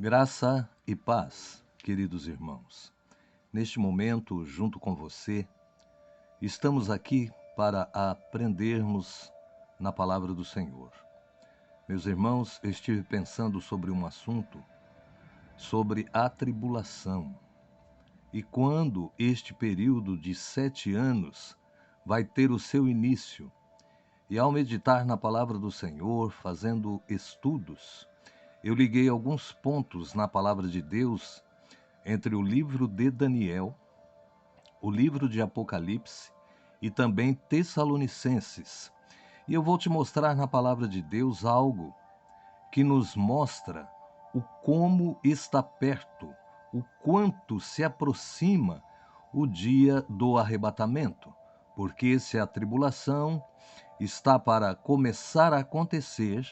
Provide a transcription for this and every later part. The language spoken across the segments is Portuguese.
Graça e paz, queridos irmãos. Neste momento, junto com você, estamos aqui para aprendermos na palavra do Senhor. Meus irmãos, eu estive pensando sobre um assunto, sobre a tribulação. E quando este período de 7 anos vai ter o seu início. E ao meditar na palavra do Senhor, fazendo estudos, eu liguei alguns pontos na palavra de Deus entre o livro de Daniel, o livro de Apocalipse e também Tessalonicenses. E eu vou te mostrar na palavra de Deus algo que nos mostra o como está perto, o quanto se aproxima o dia do arrebatamento, porque se a tribulação está para começar a acontecer,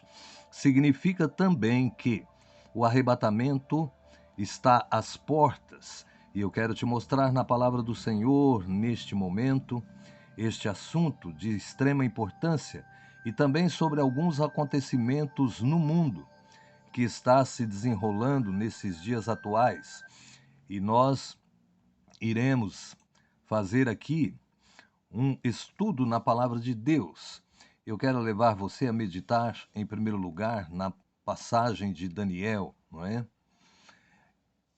significa também que o arrebatamento está às portas. E eu quero te mostrar na palavra do Senhor, neste momento, este assunto de extrema importância e também sobre alguns acontecimentos no mundo que está se desenrolando nesses dias atuais. E nós iremos fazer aqui um estudo na palavra de Deus. Eu quero levar você a meditar, em primeiro lugar, na passagem de Daniel, não é?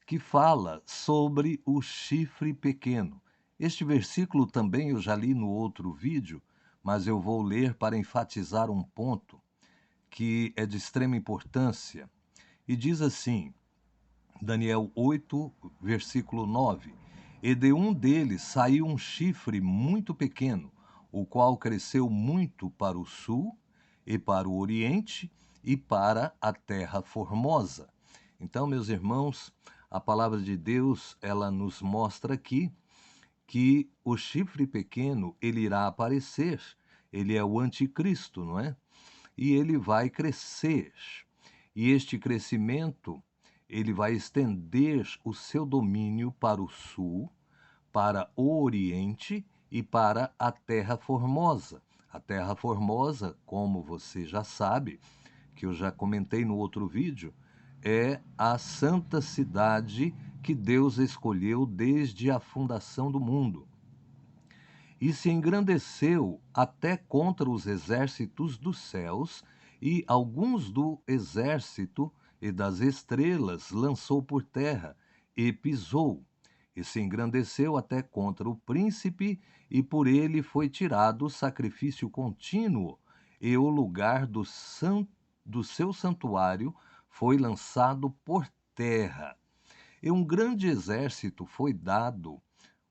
Que fala sobre o chifre pequeno. Este versículo também eu já li no outro vídeo, mas eu vou ler para enfatizar um ponto que é de extrema importância. E diz assim, Daniel 8, versículo 9: E de um deles saiu um chifre muito pequeno, o qual cresceu muito para o sul e para o oriente e para a terra formosa. Então, meus irmãos, a palavra de Deus, ela nos mostra aqui que o chifre pequeno, ele irá aparecer. Ele é o anticristo, não é? E ele vai crescer. E este crescimento, ele vai estender o seu domínio para o sul, para o oriente e para a Terra Formosa. A Terra Formosa, como você já sabe, que eu já comentei no outro vídeo, é a santa cidade que Deus escolheu desde a fundação do mundo. E se engrandeceu até contra os exércitos dos céus, e alguns do exército e das estrelas lançou por terra, e pisou. E se engrandeceu até contra o príncipe, e por ele foi tirado o sacrifício contínuo, e o lugar do seu santuário foi lançado por terra. E um grande exército foi dado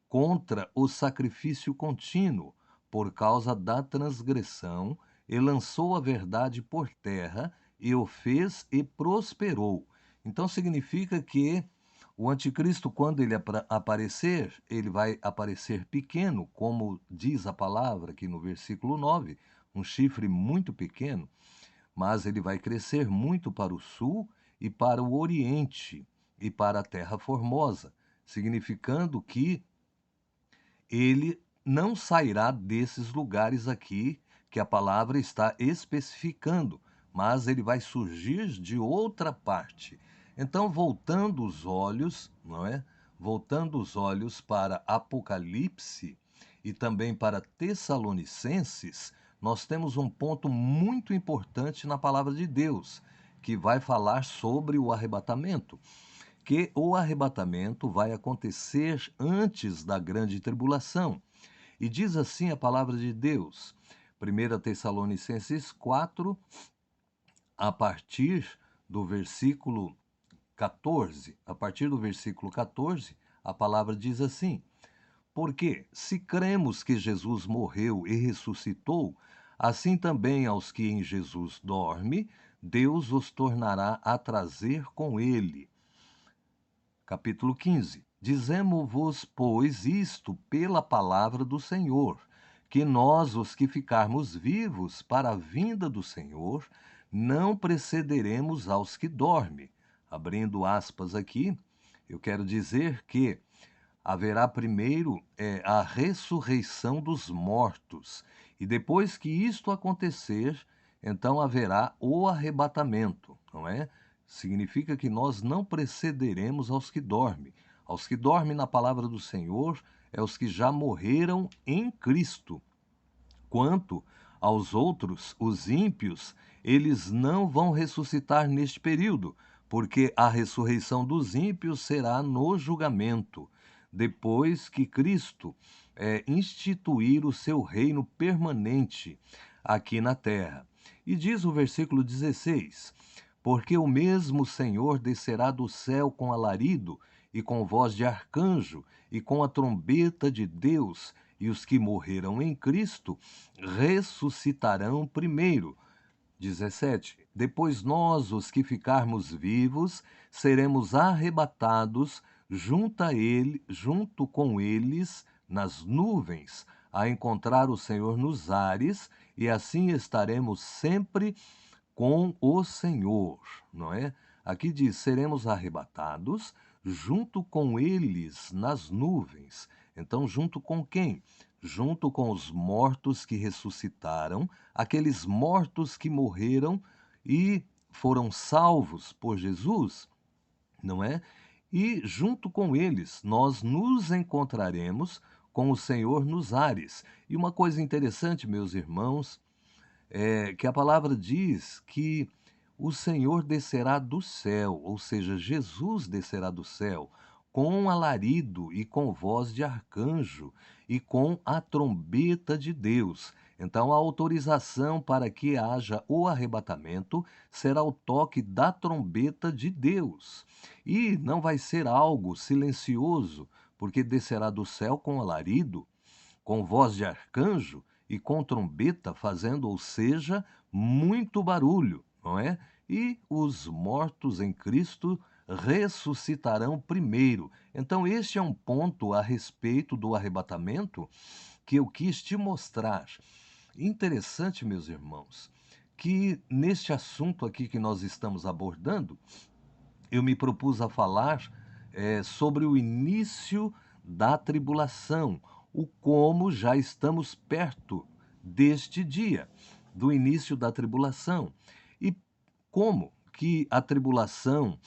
contra o sacrifício contínuo, por causa da transgressão, e lançou a verdade por terra, e o fez e prosperou. Então significa que o anticristo, quando ele aparecer, ele vai aparecer pequeno, como diz a palavra aqui no versículo 9, um chifre muito pequeno, mas ele vai crescer muito para o sul e para o oriente e para a terra formosa, significando que ele não sairá desses lugares aqui que a palavra está especificando, mas ele vai surgir de outra parte. Então, voltando os olhos, não é? Voltando os olhos para Apocalipse e também para Tessalonicenses, nós temos um ponto muito importante na palavra de Deus, que vai falar sobre o arrebatamento, que o arrebatamento vai acontecer antes da grande tribulação. E diz assim a palavra de Deus, 1 Tessalonicenses 4, a partir do versículo 14. A partir do versículo 14, a palavra diz assim: Porque, se cremos que Jesus morreu e ressuscitou, assim também aos que em Jesus dorme, Deus os tornará a trazer com ele. Capítulo 15. Dizemo-vos, pois, isto pela palavra do Senhor, que nós, os que ficarmos vivos para a vinda do Senhor, não precederemos aos que dormem. Abrindo aspas aqui, eu quero dizer que haverá primeiro a ressurreição dos mortos, e depois que isto acontecer, então haverá o arrebatamento, não é? significa que nós não precederemos aos que dormem. Aos que dormem na palavra do Senhor é os que já morreram em Cristo. Quanto aos outros, os ímpios, eles não vão ressuscitar neste período, porque a ressurreição dos ímpios será no julgamento, depois que Cristo instituir o seu reino permanente aqui na terra. E diz o versículo 16: porque o mesmo Senhor descerá do céu com alarido, e com voz de arcanjo, e com a trombeta de Deus, e os que morreram em Cristo ressuscitarão primeiro. 17. Depois nós, os que ficarmos vivos, seremos arrebatados junto com eles nas nuvens, a encontrar o Senhor nos ares, e assim estaremos sempre com o Senhor, não é? Aqui diz: seremos arrebatados junto com eles nas nuvens. Então, junto com quem? Junto com os mortos que ressuscitaram, aqueles mortos que morreram e foram salvos por Jesus, não é? E junto com eles nós nos encontraremos com o Senhor nos ares. E uma coisa interessante, meus irmãos, é que a palavra diz que o Senhor descerá do céu, ou seja, Jesus descerá do céu, com alarido e com voz de arcanjo e com a trombeta de Deus. Então, a autorização para que haja o arrebatamento será o toque da trombeta de Deus. E não vai ser algo silencioso, porque descerá do céu com alarido, com voz de arcanjo e com trombeta, fazendo, ou seja, muito barulho, não é? E os mortos em Cristo ressuscitarão primeiro. Então, este é um ponto a respeito do arrebatamento que eu quis te mostrar. Interessante, meus irmãos, que neste assunto aqui que nós estamos abordando, eu me propus a falar sobre o início da tribulação, o como já estamos perto deste dia, do início da tribulação. E como que a tribulação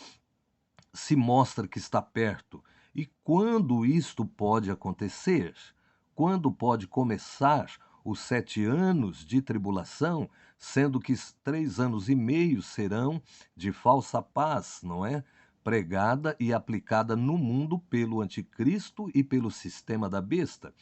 se mostra que está perto? E quando isto pode acontecer? Quando pode começar os 7 anos de tribulação, sendo que 3 anos e meio serão de falsa paz, não é? Pregada e aplicada no mundo pelo anticristo e pelo sistema da besta.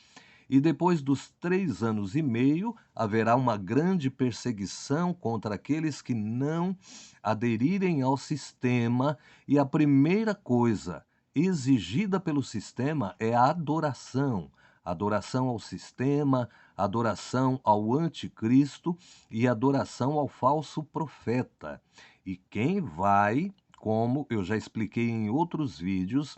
E depois dos 3 anos e meio, haverá uma grande perseguição contra aqueles que não aderirem ao sistema, e a primeira coisa exigida pelo sistema é a adoração. Adoração ao sistema, adoração ao anticristo e adoração ao falso profeta. E quem vai, como eu já expliquei em outros vídeos,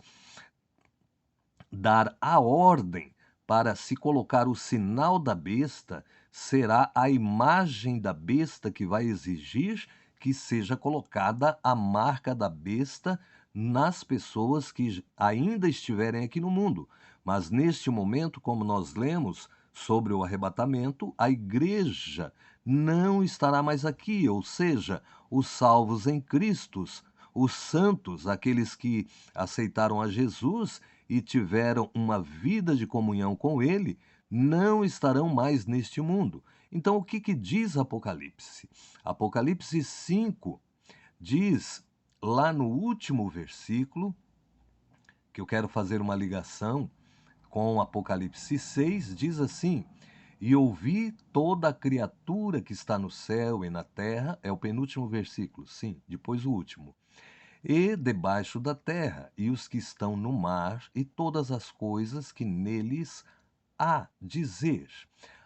dar a ordem para se colocar o sinal da besta, será a imagem da besta que vai exigir que seja colocada a marca da besta nas pessoas que ainda estiverem aqui no mundo. Mas neste momento, como nós lemos sobre o arrebatamento, a igreja não estará mais aqui, ou seja, os salvos em Cristo, os santos, aqueles que aceitaram a Jesus e tiveram uma vida de comunhão com Ele, não estarão mais neste mundo. Então, o que diz Apocalipse? Apocalipse 5 diz, lá no último versículo, que eu quero fazer uma ligação com Apocalipse 6, diz assim: e ouvi toda a criatura que está no céu e na terra, é o penúltimo versículo, sim, depois o último, e debaixo da terra, e os que estão no mar, e todas as coisas que neles há dizer.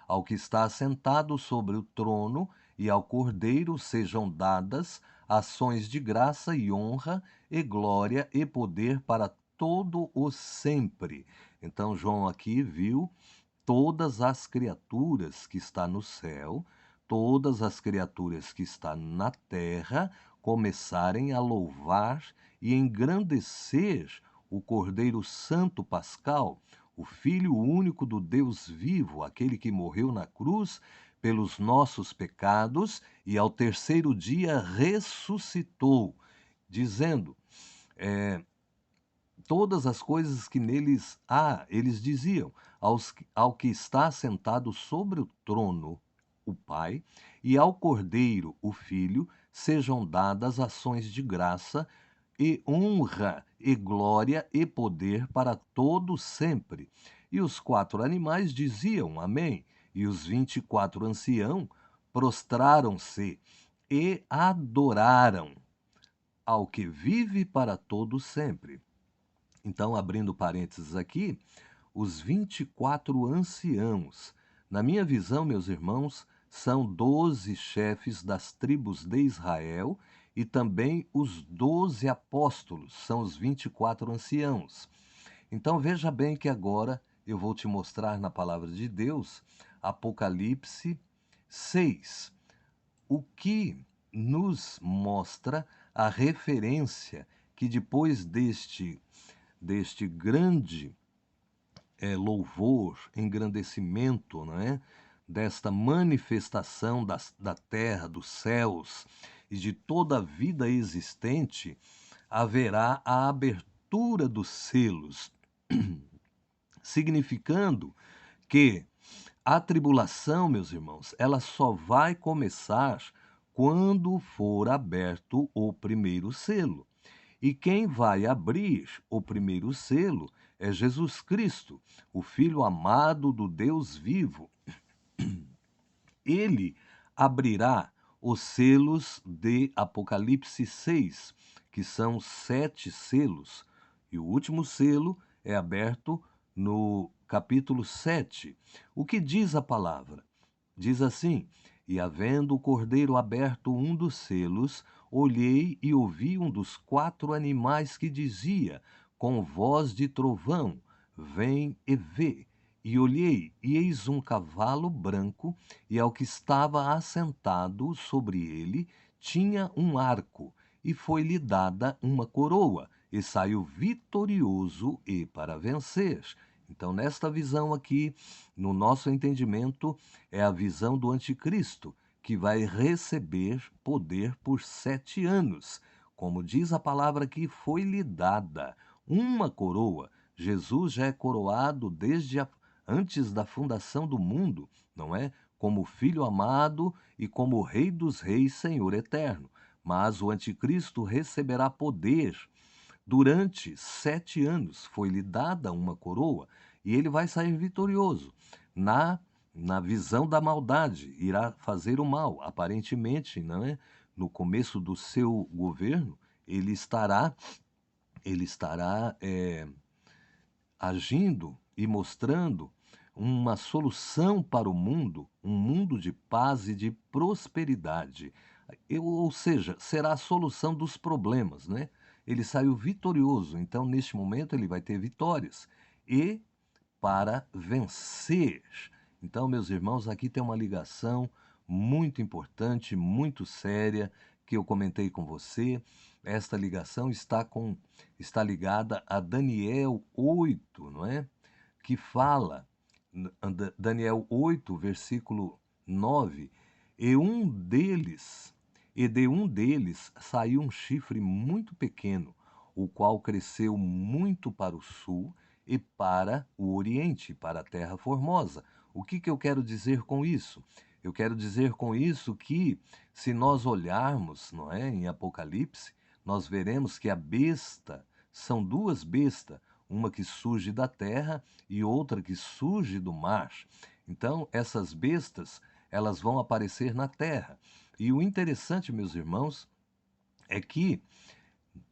Ao que está assentado sobre o trono e ao Cordeiro sejam dadas ações de graça e honra e glória e poder para todo o sempre. Então João aqui viu todas as criaturas que está no céu, todas as criaturas que está na terra, começarem a louvar e engrandecer o Cordeiro Santo Pascal, o Filho único do Deus vivo, aquele que morreu na cruz pelos nossos pecados e ao terceiro dia ressuscitou. dizendo todas as coisas que neles há, eles diziam, ao que está sentado sobre o trono, o Pai, e ao Cordeiro, o Filho, sejam dadas ações de graça e honra e glória e poder para todos sempre. E os 4 animais diziam amém, e os 24 anciãos prostraram-se e adoraram ao que vive para todos sempre. Então, abrindo parênteses aqui, os 24 anciãos. Na minha visão, meus irmãos, são 12 chefes das tribos de Israel e também os 12 apóstolos, são os 24 anciãos. Então, veja bem que agora eu vou te mostrar na palavra de Deus, Apocalipse 6, o que nos mostra a referência que depois deste grande louvor, engrandecimento, não é? Desta manifestação da terra, dos céus e de toda a vida existente, haverá a abertura dos selos, significando que a tribulação, meus irmãos, ela só vai começar quando for aberto o primeiro selo. E quem vai abrir o primeiro selo é Jesus Cristo, o Filho amado do Deus vivo. Ele abrirá os selos de Apocalipse 6, que são 7 selos. E o último selo é aberto no capítulo 7. O que diz a palavra? Diz assim: E havendo o cordeiro aberto um dos selos, olhei e ouvi um dos 4 animais que dizia, com voz de trovão: Vem e vê. E olhei, e eis um cavalo branco, e ao que estava assentado sobre ele tinha um arco, e foi-lhe dada uma coroa, e saiu vitorioso e para vencer. Então, nesta visão aqui, no nosso entendimento, é a visão do anticristo, que vai receber poder por 7 anos. Como diz a palavra aqui, foi-lhe dada uma coroa. Jesus já é coroado desde antes da fundação do mundo, não é? Como filho amado e como rei dos reis, Senhor eterno. Mas o anticristo receberá poder. Durante 7 anos foi-lhe dada uma coroa e ele vai sair vitorioso. Na visão da maldade, irá fazer o mal. Aparentemente, não é? No começo do seu governo, ele estará agindo e mostrando uma solução para o mundo, um mundo de paz e de prosperidade. Ou seja, será a solução dos problemas, né? Ele saiu vitorioso, então neste momento ele vai ter vitórias. E para vencer. Então, meus irmãos, aqui tem uma ligação muito importante, muito séria, que eu comentei com você. Esta ligação está ligada a Daniel 8, não é? Que fala, Daniel 8, versículo 9, e de um deles saiu um chifre muito pequeno, o qual cresceu muito para o sul e para o oriente, para a terra formosa. O que eu quero dizer com isso? Eu quero dizer com isso que, se nós olharmos, não é, em Apocalipse, nós veremos que a besta, são 2 bestas, uma que surge da terra e outra que surge do mar. Então, essas bestas, elas vão aparecer na terra. E o interessante, meus irmãos, é que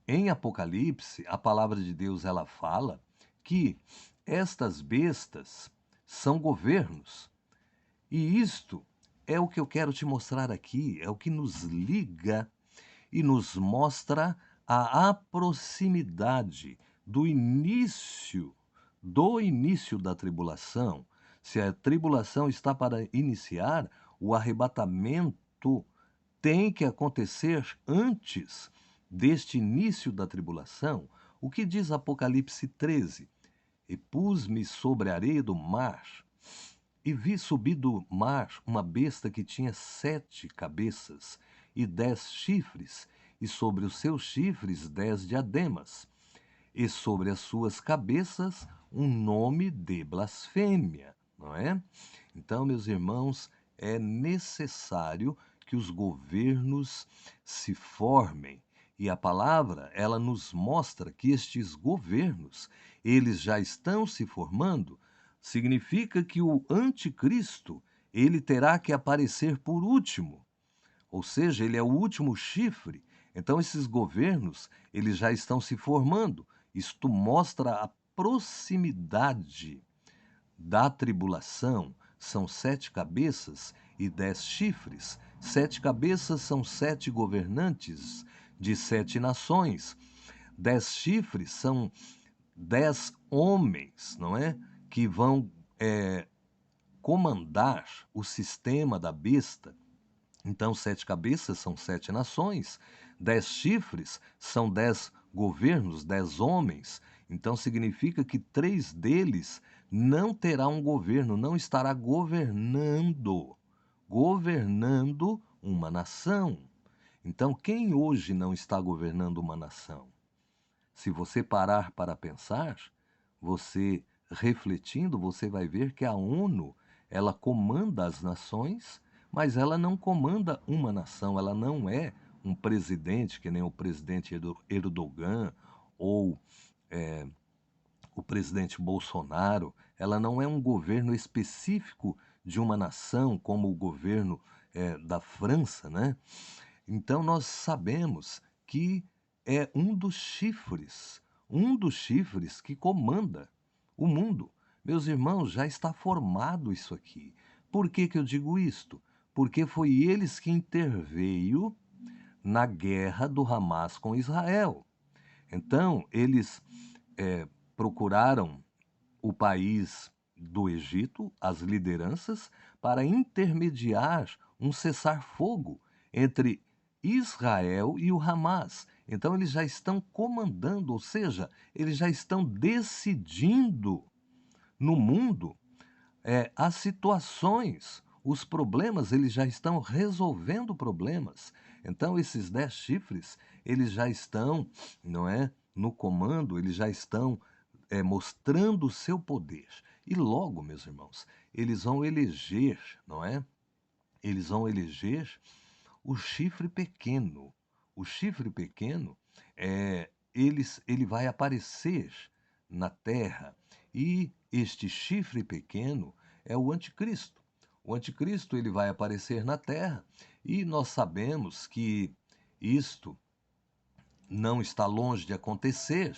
em Apocalipse, a palavra de Deus ela fala que estas bestas são governos. E isto é o que eu quero te mostrar aqui, é o que nos liga e nos mostra a proximidade do início da tribulação. Se a tribulação está para iniciar, o arrebatamento tem que acontecer antes deste início da tribulação. O que diz Apocalipse 13? E pus-me sobre a areia do mar, e vi subir do mar uma besta que tinha 7 cabeças e 10 chifres, e sobre os seus chifres 10 diademas, e sobre as suas cabeças um nome de blasfêmia, não é? Então, meus irmãos, é necessário que os governos se formem. E a palavra, ela nos mostra que estes governos, eles já estão se formando. Significa que o anticristo, ele terá que aparecer por último. Ou seja, ele é o último chifre. Então esses governos, eles já estão se formando. Isto mostra a proximidade da tribulação. São 7 cabeças e 10 chifres. 7 cabeças são 7 governantes de 7 nações. 10 chifres são 10 homens, não é? Que vão comandar o sistema da besta. Então, 7 cabeças são 7 nações, 10 chifres são 10 governos, 10 homens. Então, significa que 3 deles não terá um governo, não estará governando uma nação. Então, quem hoje não está governando uma nação? Se você parar para pensar, você refletindo, você vai ver que a ONU, ela comanda as nações, mas ela não comanda uma nação, ela não é um presidente, que nem o presidente Erdogan ou o presidente Bolsonaro, ela não é um governo específico de uma nação, como o governo da França, né? Então nós sabemos que é um dos chifres que comanda o mundo. Meus irmãos, já está formado isso aqui. Por que que eu digo isto? Porque foi eles que interveio na guerra do Hamas com Israel. Então, eles procuraram o país do Egito, as lideranças, para intermediar um cessar-fogo entre Israel e o Hamas. Então, eles já estão comandando, ou seja, eles já estão decidindo no mundo as situações, os problemas, eles já estão resolvendo problemas. Então, esses 10 chifres, eles já estão, não é, no comando, eles já estão mostrando o seu poder. E logo, meus irmãos, eles vão eleger, não é? Eles vão eleger o chifre pequeno. O chifre pequeno, ele vai aparecer na terra. E este chifre pequeno é o anticristo. O anticristo, ele vai aparecer na terra e nós sabemos que isto não está longe de acontecer.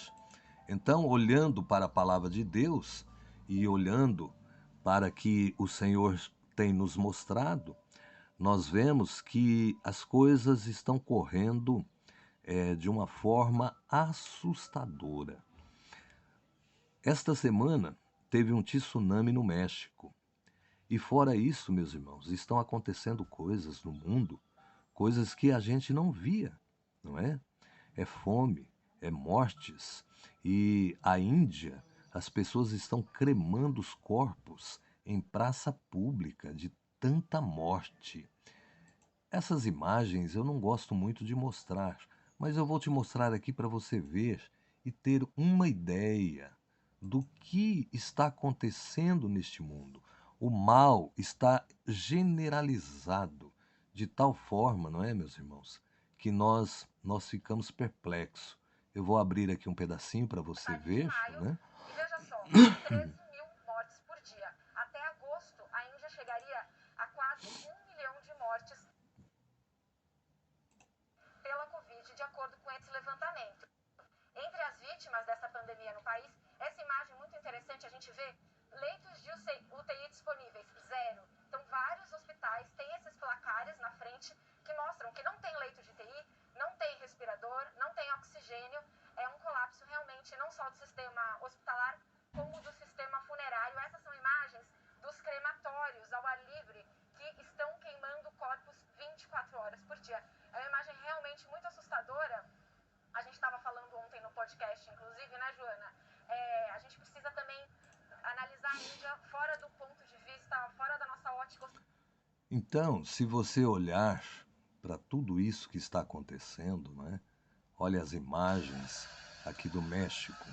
Então, olhando para a palavra de Deus e olhando para que o Senhor tem nos mostrado, nós vemos que as coisas estão correndo de uma forma assustadora. Esta semana teve um tsunami no México. E fora isso, meus irmãos, estão acontecendo coisas no mundo, coisas que a gente não via, não é? É fome, é mortes. E a Índia, as pessoas estão cremando os corpos em praça pública de tanta morte. Essas imagens eu não gosto muito de mostrar, mas eu vou te mostrar aqui para você ver e ter uma ideia do que está acontecendo neste mundo. O mal está generalizado de tal forma, não é, meus irmãos, que nós ficamos perplexos. Eu vou abrir aqui um pedacinho para você ver, né? E veja só, 13.000 mortes por dia. Até agosto, a Índia chegaria a quase 1 milhão de mortes pela Covid, de acordo com esse levantamento. Entre as vítimas dessa pandemia no país, essa imagem muito interessante, a gente vê leitos de UTI disponíveis, 0. Então, vários hospitais têm esses placares na frente que mostram que não tem leito de UTI, não tem respirador, não tem oxigênio. É um colapso realmente não só do sistema hospitalar, como do sistema funerário. Essas são imagens dos crematórios ao ar livre que estão queimando corpos 24 horas por dia. É uma imagem realmente muito assustadora. A gente estava falando ontem no podcast, inclusive, né, Joana? A gente precisa também analisar a Índia fora do ponto de vista, fora da nossa ótica. Então, se você olhar para tudo isso que está acontecendo, não é? Olha as imagens aqui do México.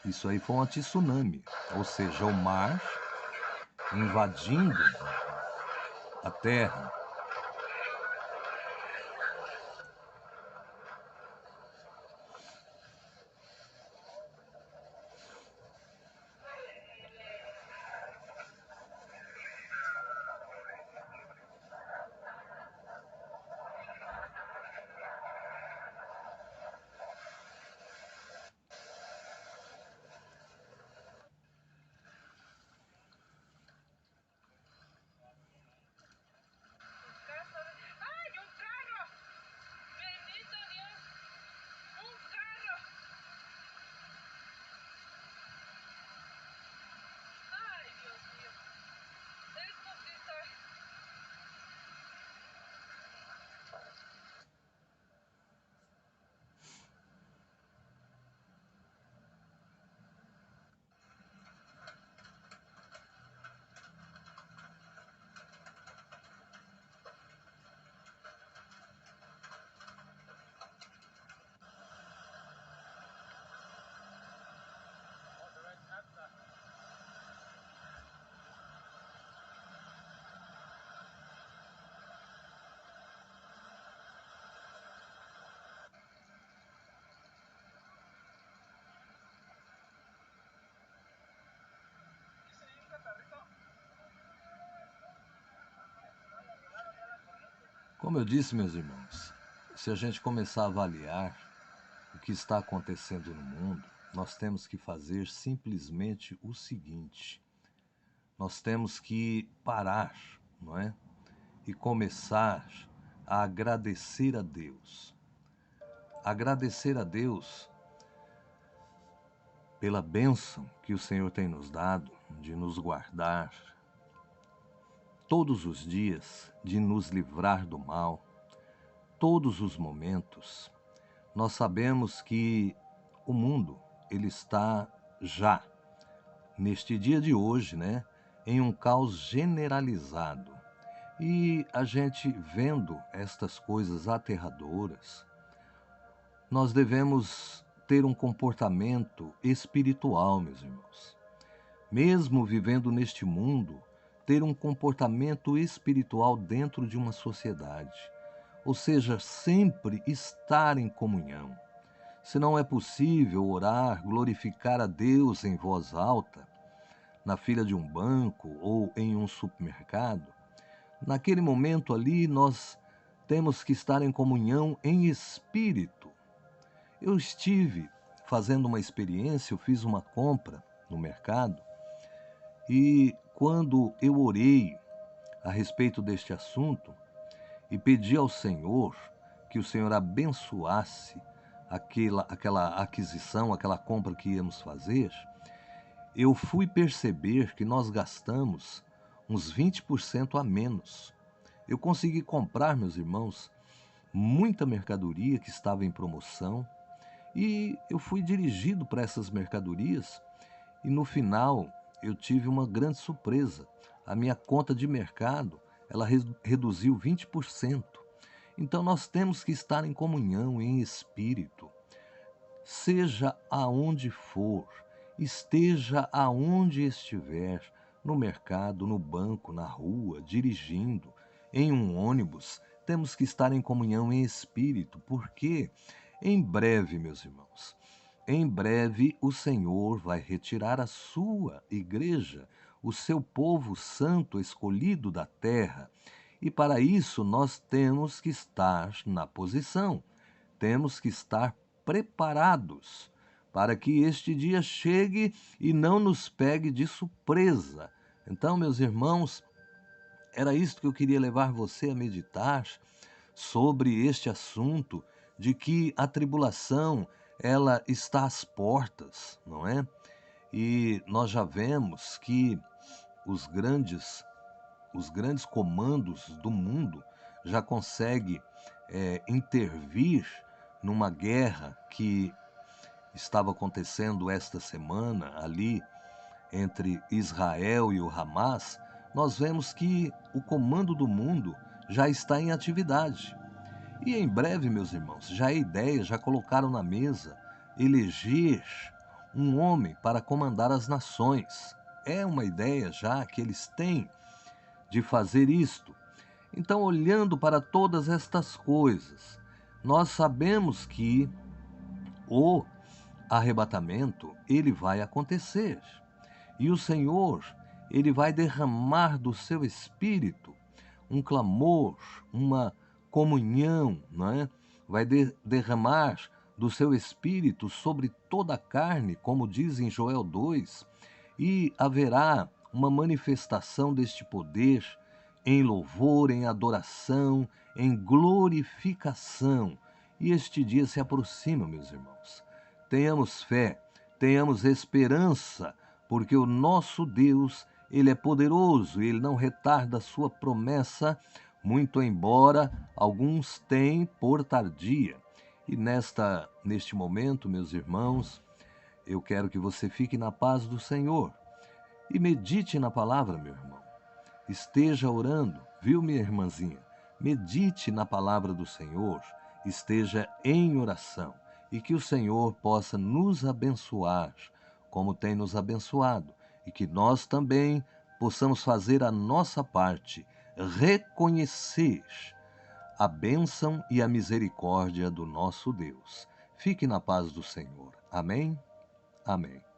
Isso aí foi um tsunami, ou seja, o mar invadindo a terra. Como eu disse, meus irmãos, se a gente começar a avaliar o que está acontecendo no mundo, nós temos que fazer simplesmente o seguinte: nós temos que parar, não é? E começar a agradecer a Deus. Agradecer a Deus pela bênção que o Senhor tem nos dado de nos guardar todos os dias, de nos livrar do mal, todos os momentos. Nós sabemos que o mundo, ele está já, neste dia de hoje, né, em um caos generalizado. E a gente vendo estas coisas aterradoras, nós devemos ter um comportamento espiritual, meus irmãos. Mesmo vivendo neste mundo, ter um comportamento espiritual dentro de uma sociedade. Ou seja, sempre estar em comunhão. Se não é possível orar, glorificar a Deus em voz alta, na fila de um banco ou em um supermercado, naquele momento ali nós temos que estar em comunhão em espírito. Eu estive fazendo uma experiência, eu fiz uma compra no mercado e quando eu orei a respeito deste assunto e pedi ao Senhor que o Senhor abençoasse aquela aquisição, aquela compra que íamos fazer, eu fui perceber que nós gastamos uns 20% a menos. Eu consegui comprar, meus irmãos, muita mercadoria que estava em promoção e eu fui dirigido para essas mercadorias e no final eu tive uma grande surpresa. A minha conta de mercado, ela reduziu 20%. Então nós temos que estar em comunhão, em espírito. Seja aonde for, esteja aonde estiver, no mercado, no banco, na rua, dirigindo, em um ônibus, temos que estar em comunhão em espírito, porque em breve, meus irmãos, em breve o Senhor vai retirar a sua igreja, o seu povo santo escolhido da terra, e para isso nós temos que estar na posição, temos que estar preparados para que este dia chegue e não nos pegue de surpresa. Então, meus irmãos, era isto que eu queria levar você a meditar sobre este assunto de que a tribulação, ela está às portas, não é? E nós já vemos que os grandes comandos do mundo já conseguem intervir numa guerra que estava acontecendo esta semana ali entre Israel e o Hamas, nós vemos que o comando do mundo já está em atividade. E em breve, meus irmãos, já é ideia, já colocaram na mesa eleger um homem para comandar as nações. É uma ideia já que eles têm de fazer isto. Então, olhando para todas estas coisas, nós sabemos que o arrebatamento, ele vai acontecer. E o Senhor, ele vai derramar do seu espírito um clamor, uma comunhão, não é? Vai derramar do seu espírito sobre toda a carne, como diz em Joel 2, e haverá uma manifestação deste poder em louvor, em adoração, em glorificação. E este dia se aproxima, meus irmãos. Tenhamos fé, tenhamos esperança, porque o nosso Deus, ele é poderoso, ele não retarda a sua promessa, muito embora alguns tenham por tardia. E neste momento, meus irmãos, eu quero que você fique na paz do Senhor e medite na palavra, meu irmão. Esteja orando, viu, minha irmãzinha? Medite na palavra do Senhor, esteja em oração e que o Senhor possa nos abençoar, como tem nos abençoado, e que nós também possamos fazer a nossa parte, reconhecer a bênção e a misericórdia do nosso Deus. Fique na paz do Senhor. Amém? Amém.